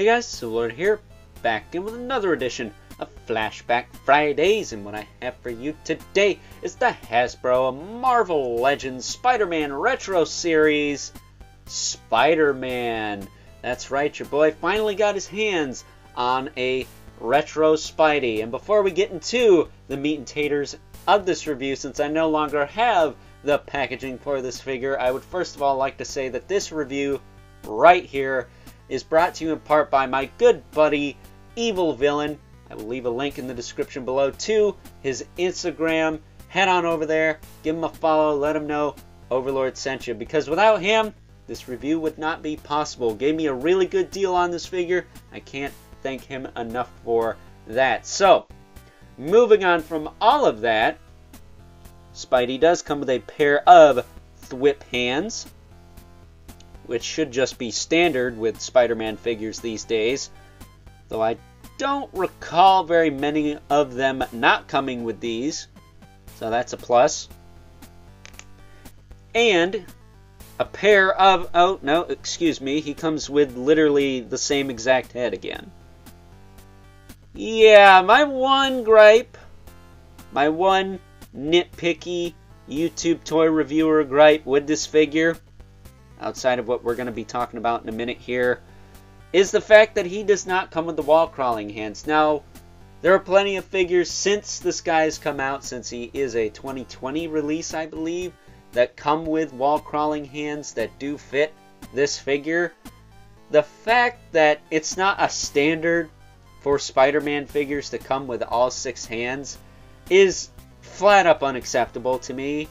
Hey guys, Solar here, back in with another edition of Flashback Fridays, and what I have for you today is the Hasbro Marvel Legends Spider-Man Retro Series Spider-Man. That's right, your boy finally got his hands on a retro Spidey. And before we get into the meat and taters of this review, since I no longer have the packaging for this figure, I would first of all like to say that this review right here is brought to you in part by my good buddy Evil Villain. I will leave a link in the description below to his Instagram. Head on over there, give him a follow, let him know Overlord sent you, because without him this review would not be possible. Gave me a really good deal on this figure. I can't thank him enough for that. So moving on from all of that, Spidey does come with a pair of thwip hands, which should just be standard with Spider-Man figures these days, though I don't recall very many of them not coming with these, so that's a plus. And a pair of, oh no, excuse me, he comes with literally the same exact head again. Yeah, my one gripe, my one nitpicky YouTube toy reviewer gripe with this figure, outside of what we're going to be talking about in a minute here, is the fact that he does not come with the wall crawling hands. Now, there are plenty of figures since this guy has come out, since he is a 2020 release, I believe, that come with wall crawling hands that do fit this figure. The fact that it's not a standard for Spider-Man figures to come with all 6 hands is flat up unacceptable to me.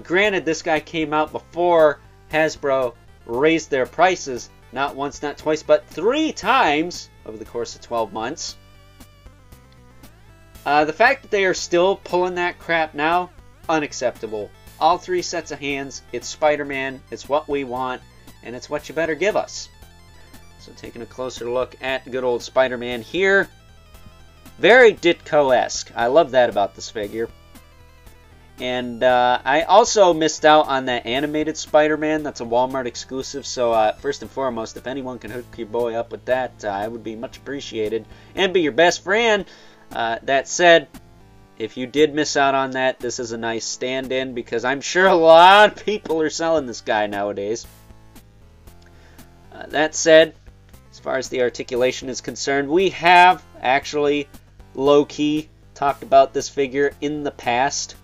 Granted, this guy came out before Hasbro raised their prices not once, not twice, but 3 times over the course of 12 months. The fact that they are still pulling that crap now, unacceptable. All 3 sets of hands, it's Spider-Man, it's what we want, and it's what you better give us. So taking a closer look at good old Spider-Man here. Very Ditko-esque. I love that about this figure. And I also missed out on that animated Spider-Man. That's a Walmart exclusive. So first and foremost, if anyone can hook your boy up with that, I would be much appreciated. And be your best friend. That said, if you did miss out on that, this is a nice stand-in, because I'm sure a lot of people are selling this guy nowadays. That said, as far as the articulation is concerned, we have actually low-key talked about this figure in the past.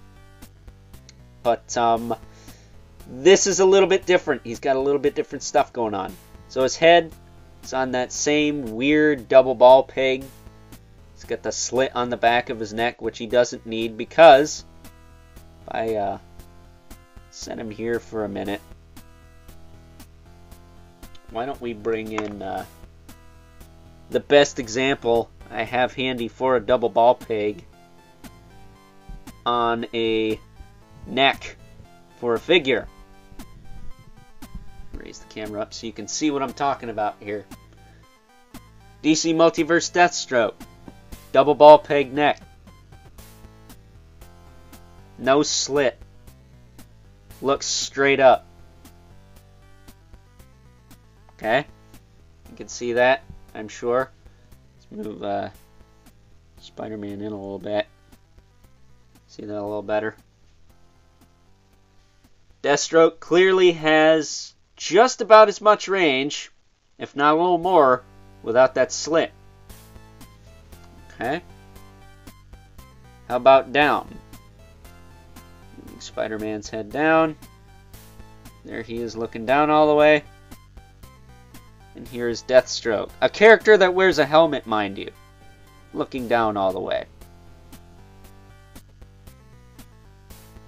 But this is a little bit different. He's got a little bit different stuff going on. So his head is on that same weird double ball peg. He's got the slit on the back of his neck, which he doesn't need, because if I set him here for a minute, why don't we bring in the best example I have handy for a double ball peg on a neck for a figure. Raise the camera up so you can see what I'm talking about here. DC Multiverse Deathstroke. Double ball peg neck. No slit. Looks straight up. Okay? You can see that, I'm sure. Let's move Spider-Man in a little bit. See that a little better? Deathstroke clearly has just about as much range, if not a little more, without that slit. Okay. How about down? Spider-Man's head down. There he is, looking down all the way. And here is Deathstroke. A character that wears a helmet, mind you. Looking down all the way.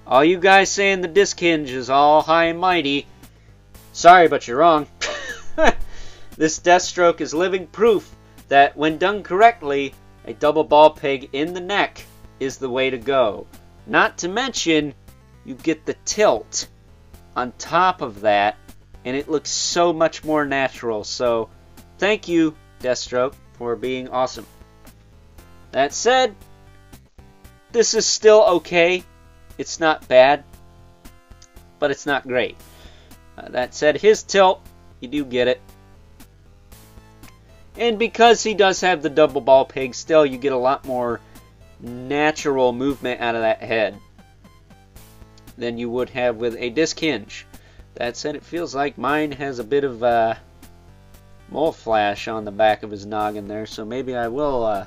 All you guys saying the disc hinge is all high and mighty, sorry, but you're wrong. This Deathstroke is living proof that when done correctly, a double ball peg in the neck is the way to go. Not to mention, you get the tilt on top of that, and it looks so much more natural. So, thank you, Deathstroke, for being awesome. That said, this is still okay. It's not bad, but it's not great. That said, his tilt, you do get it. And because he does have the double ball peg, still you get a lot more natural movement out of that head than you would have with a disc hinge. That said, it feels like mine has a bit of mole flash on the back of his noggin there, so maybe I will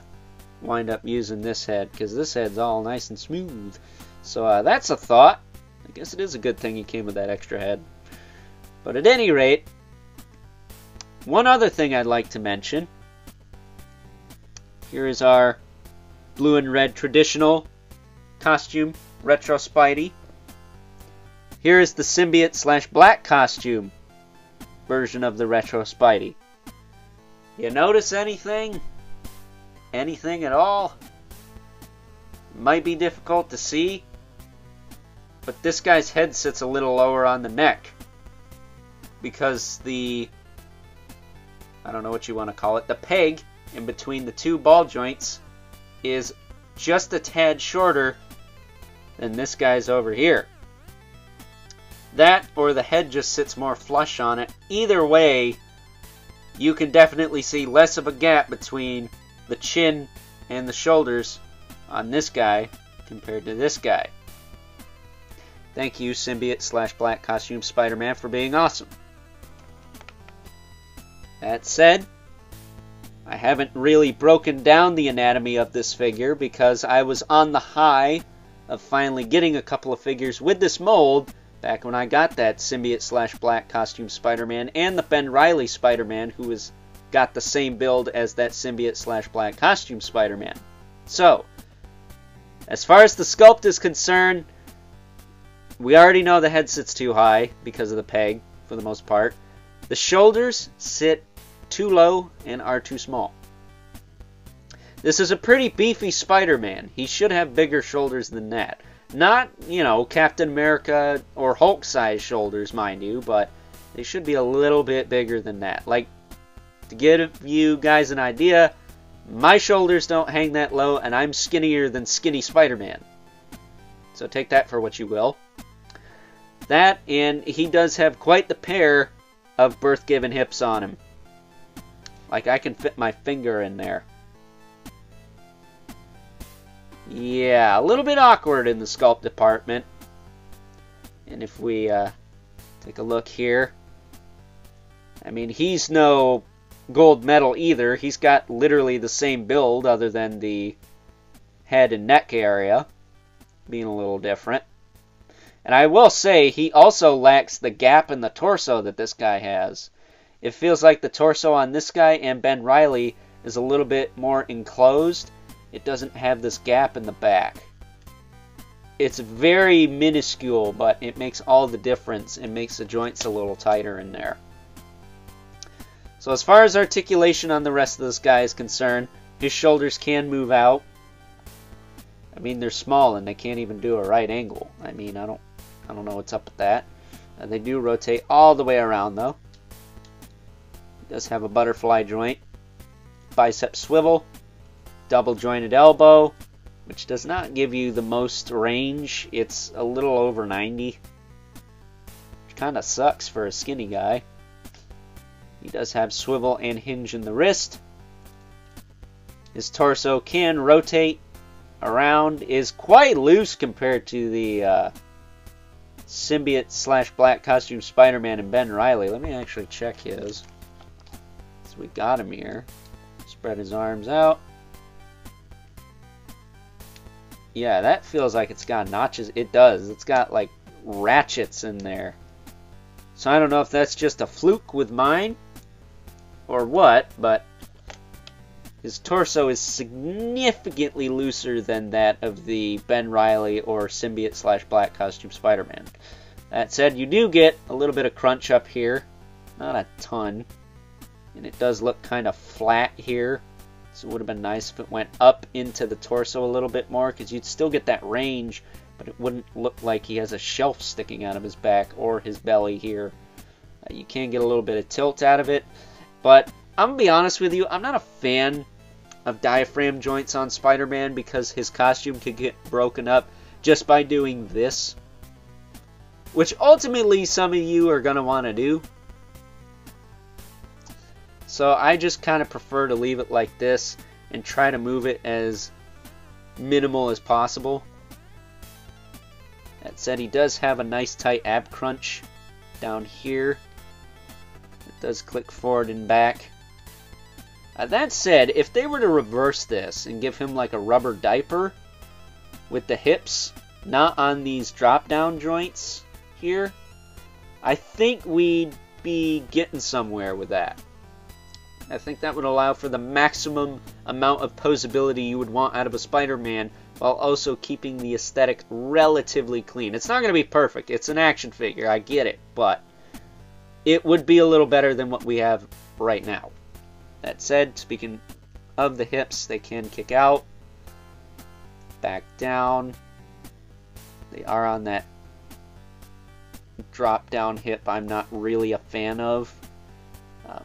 wind up using this head, because this head's all nice and smooth. So that's a thought. I guess it is a good thing he came with that extra head. But at any rate, one other thing I'd like to mention. Here is our blue and red traditional costume, Retro Spidey. Here is the symbiote / black costume version of the Retro Spidey. You notice anything? Anything at all? Might be difficult to see, but this guy's head sits a little lower on the neck because the, I don't know what you want to call it, the peg in between the two ball joints is just a tad shorter than this guy's over here. That or the head just sits more flush on it. Either way, you can definitely see less of a gap between the chin and the shoulders on this guy compared to this guy. Thank you, symbiote / black costume Spider-Man, for being awesome. That said, I haven't really broken down the anatomy of this figure because I was on the high of finally getting a couple of figures with this mold back when I got that symbiote / black costume Spider-Man and the Ben Reilly Spider-Man, who has got the same build as that symbiote / black costume Spider-Man. So, as far as the sculpt is concerned, we already know the head sits too high because of the peg, for the most part. The shoulders sit too low and are too small. This is a pretty beefy Spider-Man. He should have bigger shoulders than that. Not, you know, Captain America or Hulk size shoulders, mind you, but they should be a little bit bigger than that. Like, to give you guys an idea, my shoulders don't hang that low, and I'm skinnier than skinny Spider-Man. So take that for what you will. That, and he does have quite the pair of birth-given hips on him. Like, I can fit my finger in there. Yeah, a little bit awkward in the sculpt department. And if we take a look here, I mean, he's no gold medal either. He's got literally the same build other than the head and neck area being a little different. And I will say, he also lacks the gap in the torso that this guy has. It feels like the torso on this guy and Ben Reilly is a little bit more enclosed. It doesn't have this gap in the back. It's very minuscule, but it makes all the difference. It makes the joints a little tighter in there. So as far as articulation on the rest of this guy is concerned, his shoulders can move out. I mean, they're small and they can't even do a right angle. I mean, I don't know what's up with that. They do rotate all the way around though. He does have a butterfly joint, bicep swivel, double jointed elbow, which does not give you the most range. It's a little over 90, which kind of sucks for a skinny guy. He does have swivel and hinge in the wrist. His torso can rotate around, is quite loose compared to the symbiote / black costume Spider-Man and Ben Reilly. Let me actually check his. So we got him here. Spread his arms out. Yeah, that feels like it's got notches. It does. It's got like ratchets in there. So I don't know if that's just a fluke with mine or what, but his torso is significantly looser than that of the Ben Reilly or symbiote / black costume Spider-Man. That said, you do get a little bit of crunch up here. Not a ton. And it does look kind of flat here. So it would have been nice if it went up into the torso a little bit more, because you'd still get that range, but it wouldn't look like he has a shelf sticking out of his back or his belly here. You can get a little bit of tilt out of it. But I'm going to be honest with you, I'm not a fan of diaphragm joints on Spider-Man because his costume could get broken up just by doing this, which ultimately some of you are going to want to do. So I just kind of prefer to leave it like this and try to move it as minimal as possible. That said, he does have a nice tight ab crunch down here. It does click forward and back. That said, if they were to reverse this and give him like a rubber diaper with the hips not on these drop down joints here, I think we'd be getting somewhere with that. I think that would allow for the maximum amount of posability you would want out of a Spider-Man while also keeping the aesthetic relatively clean. It's not going to be perfect. It's an action figure. I get it. But it would be a little better than what we have right now. That said, speaking of the hips, they can kick out, back down. They are on that drop down hip I'm not really a fan of.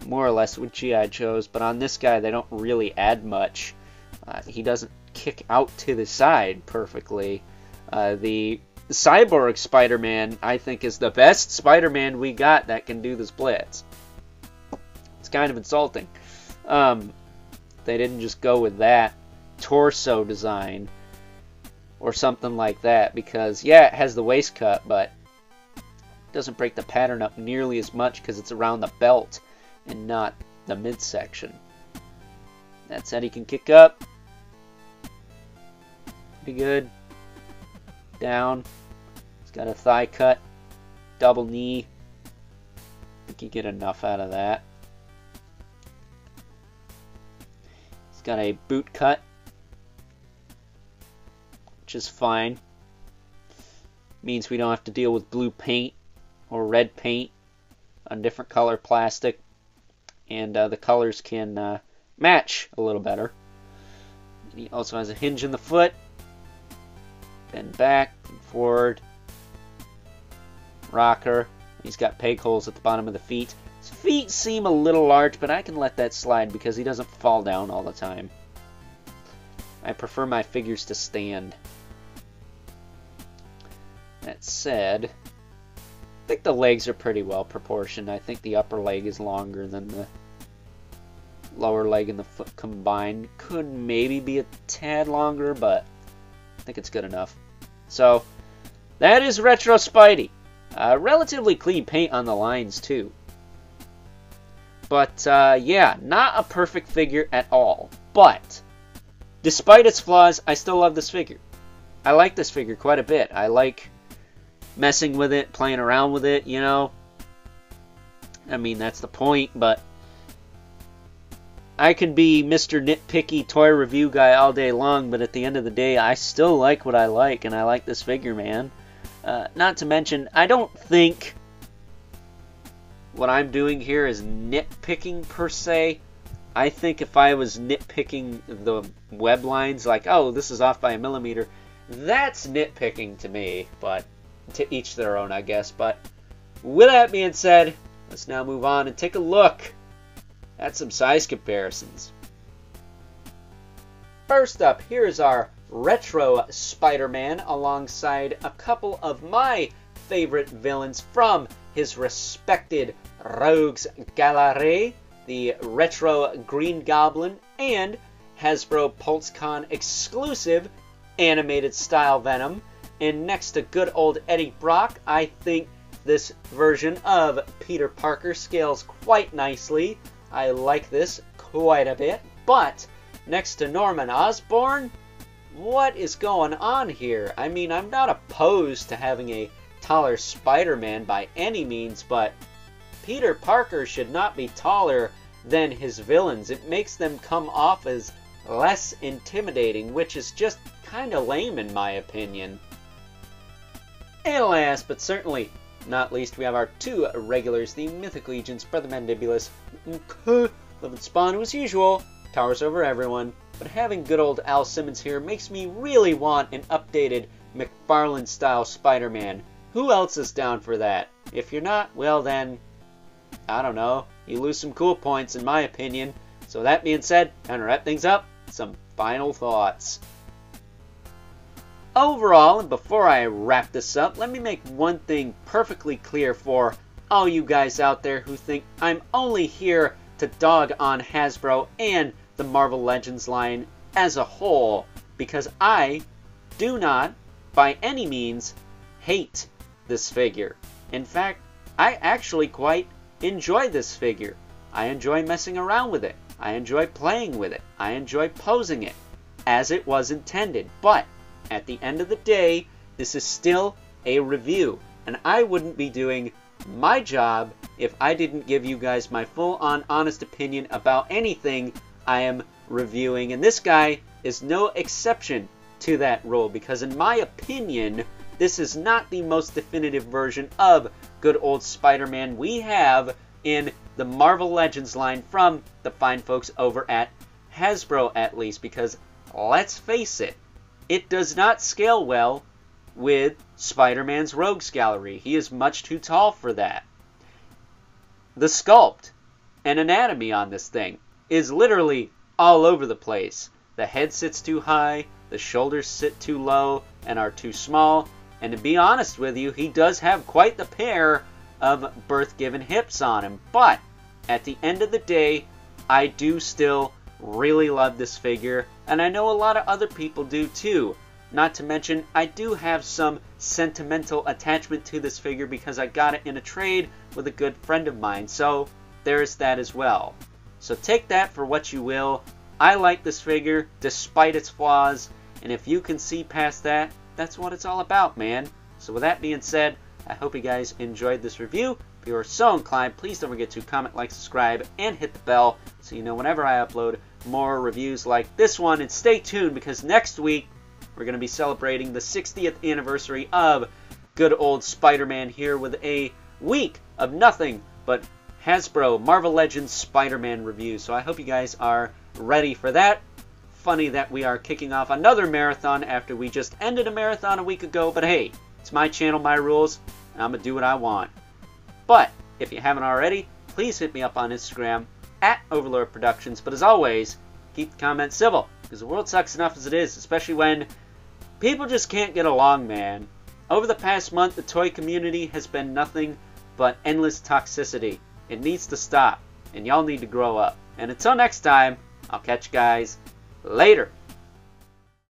More or less with G.I. Joes, but on this guy they don't really add much. He doesn't kick out to the side perfectly. The Cyborg Spider-Man, I think, is the best Spider-Man we got that can do the splits. It's kind of insulting. They didn't just go with that torso design or something like that, because yeah, it has the waist cut, but it doesn't break the pattern up nearly as much because it's around the belt and not the midsection. That said, he can kick up. Pretty good. Down. He's got a thigh cut. Double knee. I think you get enough out of that. He's got a boot cut, which is fine. Means we don't have to deal with blue paint or red paint on different color plastic. And the colors can match a little better. And he also has a hinge in the foot. Bend back and forward. Rocker. He's got peg holes at the bottom of the feet. His feet seem a little large, but I can let that slide because he doesn't fall down all the time. I prefer my figures to stand. That said, I think the legs are pretty well proportioned. I think the upper leg is longer than the lower leg and the foot combined. Could maybe be a tad longer, but I think it's good enough. So, that is Retro Spidey. Relatively clean paint on the lines, too. But, yeah, not a perfect figure at all. But, despite its flaws, I still love this figure. I like this figure quite a bit. I like messing with it, playing around with it, you know. I mean, that's the point, but I can be Mr. Nitpicky toy review guy all day long, but at the end of the day, I still like what I like, and I like this figure, man. Not to mention, I don't think what I'm doing here is nitpicking per se. I think if I was nitpicking the web lines, like, oh, this is off by a millimeter, that's nitpicking to me, but to each their own, I guess. But with that being said, let's now move on and take a look at some size comparisons. First up, here's our Retro Spider-Man alongside a couple of my favorite villains from his respected Rogues Gallery, the Retro Green Goblin and Hasbro PulseCon exclusive animated style Venom. And next to good old Eddie Brock, I think this version of Peter Parker scales quite nicely. I like this quite a bit. But next to Norman Osborn, what is going on here? I mean, I'm not opposed to having a taller Spider-Man by any means, but Peter Parker should not be taller than his villains. It makes them come off as less intimidating, which is just kind of lame in my opinion. And last, but certainly not least, we have our two regulars, the Mythic Legion's Brother Mandibulus, Living Spawn, who as usual, towers over everyone. But having good old Al Simmons here makes me really want an updated McFarlane-style Spider-Man. Who else is down for that? If you're not, well then, I don't know, you lose some cool points in my opinion. So that being said, time to wrap things up, some final thoughts. Overall, and before I wrap this up, let me make one thing perfectly clear for all you guys out there who think I'm only here to dog on Hasbro and the Marvel Legends line as a whole, because I do not, by any means, hate this figure. In fact, I actually quite enjoy this figure. I enjoy messing around with it. I enjoy playing with it. I enjoy posing it as it was intended. But at the end of the day, this is still a review, and I wouldn't be doing my job if I didn't give you guys my full-on honest opinion about anything I am reviewing. And this guy is no exception to that rule, because in my opinion, this is not the most definitive version of good old Spider-Man we have in the Marvel Legends line from the fine folks over at Hasbro, at least, because let's face it, it does not scale well with Spider-Man's Rogues Gallery. He is much too tall for that. The sculpt and anatomy on this thing is literally all over the place. The head sits too high, the shoulders sit too low and are too small, and to be honest with you, he does have quite the pair of birth-given hips on him. But at the end of the day, I do still really love this figure, and I know a lot of other people do too. Not to mention, I do have some sentimental attachment to this figure because I got it in a trade with a good friend of mine, so there's that as well. So take that for what you will. I like this figure despite its flaws, and if you can see past that, that's what it's all about, man. So with that being said, I hope you guys enjoyed this review. If you are so inclined, please don't forget to comment, like, subscribe, and hit the bell so you know whenever I upload more reviews like this one. And stay tuned, because next week we're going to be celebrating the 60th anniversary of good old Spider-Man here with a week of nothing but Hasbro Marvel Legends Spider-Man reviews. So I hope you guys are ready for that. Funny that we are kicking off another marathon after we just ended a marathon a week ago, but hey, it's my channel, my rules, and I'm going to do what I want. But if you haven't already, please hit me up on Instagram at Overlord Productions. But as always, keep the comments civil, because the world sucks enough as it is, especially when people just can't get along, man. Over the past month, the toy community has been nothing but endless toxicity. It needs to stop, and y'all need to grow up. And until next time, I'll catch you guys later.